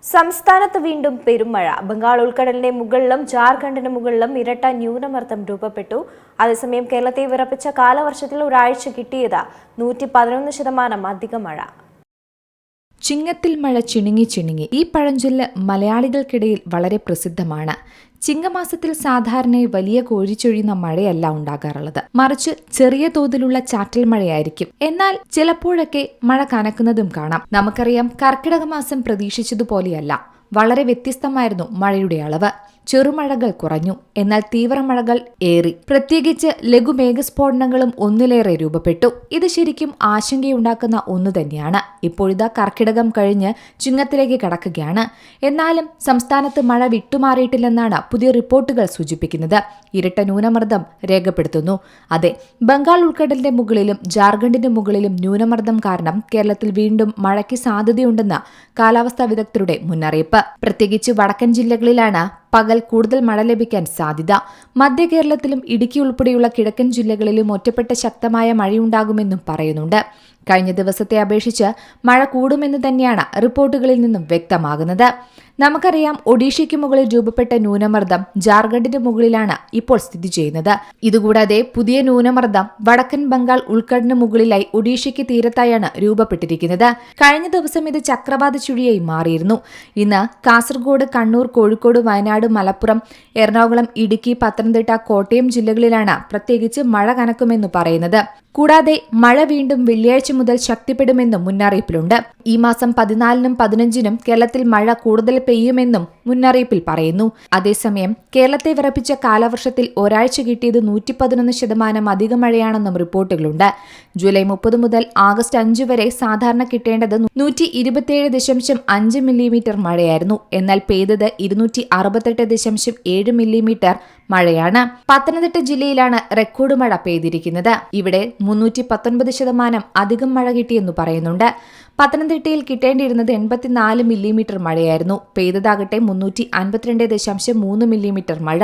സംസ്ഥാനത്ത് വീണ്ടും പെരുമഴ. ബംഗാൾ ഉൾക്കടലിന്റെ മുകളിലും ജാർഖണ്ഡിന് മുകളിലും ഇരട്ട ന്യൂനമർദ്ദം രൂപപ്പെട്ടു. അതേസമയം കേരളത്തെ വിറപ്പിച്ച കാലവർഷത്തിൽ ഒരാഴ്ച കിട്ടിയത് 111% അധിക മഴ. ചിങ്ങത്തിൽ മഴ ചിണുങ്ങി. ഈ പഴഞ്ചൊല്ല് മലയാളികൾക്കിടയിൽ വളരെ പ്രസിദ്ധമാണ്. ചിങ്ങമാസത്തിൽ സാധാരണയായി വലിയ കോരിച്ചൊഴിയുന്ന മഴയല്ല ഉണ്ടാകാറുള്ളത്, മറിച്ച് ചെറിയ തോതിലുള്ള ചാറ്റൽ മഴയായിരിക്കും. എന്നാൽ ചിലപ്പോഴൊക്കെ മഴ കനക്കുന്നതും കാണാം. നമുക്കറിയാം, കർക്കിടക മാസം പ്രതീക്ഷിച്ചതുപോലെയല്ല. വളരെ വ്യത്യസ്തമായിരുന്നു മഴയുടെ അളവ്. ചെറുമഴകൾ കുറഞ്ഞു, എന്നാൽ തീവ്രമഴകൾ ഏറി. പ്രത്യേകിച്ച് ലഘുമേഘസ്ഫോടനങ്ങളും ഒന്നിലേറെ രൂപപ്പെട്ടു. ഇത് ശരിക്കും ആശങ്കയുണ്ടാക്കുന്ന ഒന്നു തന്നെയാണ്. ഇപ്പോഴിതാ കർക്കിടകം കഴിഞ്ഞ് ചിങ്ങത്തിലേക്ക് കടക്കുകയാണ്. എന്നാലും സംസ്ഥാനത്ത് മഴ വിട്ടുമാറിയിട്ടില്ലെന്നാണ് പുതിയ റിപ്പോർട്ടുകൾ സൂചിപ്പിക്കുന്നത്. ഇരട്ട ന്യൂനമർദ്ദം രേഖപ്പെടുത്തുന്നു. അതെ, ബംഗാൾ ഉൾക്കടലിന്റെ മുകളിലും ജാർഖണ്ഡിന്റെ മുകളിലും ന്യൂനമർദ്ദം കാരണം കേരളത്തിൽ വീണ്ടും മഴയ്ക്ക് സാധ്യതയുണ്ടെന്ന് കാലാവസ്ഥാ വിദഗ്ധരുടെ മുന്നറിയിപ്പ്. പ്രത്യേകിച്ച് വടക്കൻ ജില്ലകളിലാണ് പകൽ കൂടുതൽ മഴ ലഭിക്കാൻ സാധ്യത. മധ്യ കേരളത്തിലും ഇടുക്കി ഉൾപ്പെടെയുള്ള കിഴക്കൻ ജില്ലകളിലും ഒറ്റപ്പെട്ട ശക്തമായ മഴയുണ്ടാകുമെന്നും പറയുന്നുണ്ട്. കഴിഞ്ഞ ദിവസത്തെ അപേക്ഷിച്ച് മഴ കൂടുമെന്ന് തന്നെയാണ് റിപ്പോർട്ടുകളിൽ നിന്നും വ്യക്തമാകുന്നത്. നമുക്കറിയാം, ഒഡീഷയ്ക്ക് മുകളിൽ രൂപപ്പെട്ട ന്യൂനമർദ്ദം ജാർഖണ്ഡിന് മുകളിലാണ് ഇപ്പോൾ സ്ഥിതി ചെയ്യുന്നത്. ഇതുകൂടാതെ പുതിയ ന്യൂനമർദ്ദം വടക്കൻ ബംഗാൾ ഉൾക്കടലിന് മുകളിലായി ഒഡീഷയ്ക്ക് തീരത്തായാണ് രൂപപ്പെട്ടിരിക്കുന്നത്. കഴിഞ്ഞ ദിവസം ഇത് ചക്രവാത ചുഴിയായി മാറിയിരുന്നു. ഇന്ന് കാസർഗോഡ്, കണ്ണൂർ, കോഴിക്കോട്, വയനാട്, മലപ്പുറം, എറണാകുളം, ഇടുക്കി, പത്തനംതിട്ട, കോട്ടയം ജില്ലകളിലാണ് പ്രത്യേകിച്ച് മഴ കനക്കുമെന്ന് പറയുന്നത്. കൂടാതെ മഴ വീണ്ടും വെള്ളിയാഴ്ച മുതൽ ശക്തിപ്പെടുമെന്നും മുന്നറിയിപ്പിലുണ്ട്. ഈ മാസം 14-നും 15-നും കേരളത്തിൽ മഴ കൂടുതൽ പെയ്യുമെന്നും മുന്നറിയിപ്പിൽ പറയുന്നു. അതേസമയം കേരളത്തെ വിറപ്പിച്ച കാലവർഷത്തിൽ ഒരാഴ്ച കിട്ടിയത് 111% അധിക മഴയാണെന്നും റിപ്പോർട്ടുകളുണ്ട്. ജൂലൈ 30 മുതൽ ആഗസ്റ്റ് 5 വരെ സാധാരണ കിട്ടേണ്ടത് 127.5 മില്ലിമീറ്റർ മഴയായിരുന്നു. എന്നാൽ പെയ്തത് 268.7 മില്ലിമീറ്റർ മഴയാണ്. പത്തനംതിട്ട ജില്ലയിലാണ് റെക്കോർഡ് മഴ പെയ്തിരിക്കുന്നത്. ഇവിടെ 319% അധികം മഴ കിട്ടിയെന്നു പറയുന്നുണ്ട്. പത്തനംതിട്ടയിൽ കിട്ടേണ്ടിയിരുന്നത് 84 മില്ലിമീറ്റർ മഴയായിരുന്നു. പെയ്തതാകട്ടെ 352.3 മില്ലിമീറ്റർ മഴ.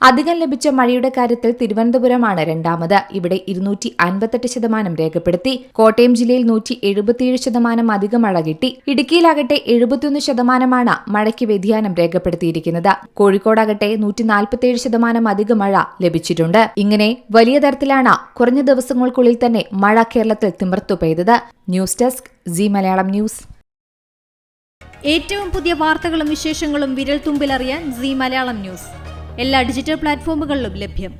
അധികം ലഭിച്ച മഴയുടെ കാര്യത്തിൽ തിരുവനന്തപുരമാണ് രണ്ടാമത്. ഇവിടെ 258% രേഖപ്പെടുത്തി. കോട്ടയം ജില്ലയിൽ 177% അധിക മഴ കിട്ടി. ഇടുക്കിയിലാകട്ടെ 71% മഴയ്ക്ക് വ്യതിയാനം രേഖപ്പെടുത്തിയിരിക്കുന്നത്. കോഴിക്കോടാകട്ടെ 147% അധിക മഴ ലഭിച്ചിട്ടുണ്ട്. ഇങ്ങനെ വലിയ തരത്തിലാണ് കുറഞ്ഞ ദിവസങ്ങൾക്കുള്ളിൽ തന്നെ മഴ കേരളത്തിൽ തിമിർത്തു പെയ്തത്. News desk C Malayalam news. ഏറ്റവും പുതിയ വാർത്തകളും വിശേഷങ്ങളും വിരൽ തുമ്പിലറിയാൻ സി മലയാളം ന്യൂസ് എല്ലാ ഡിജിറ്റൽ പ്ലാറ്റ്ഫോമുകളിലും ലഭ്യം.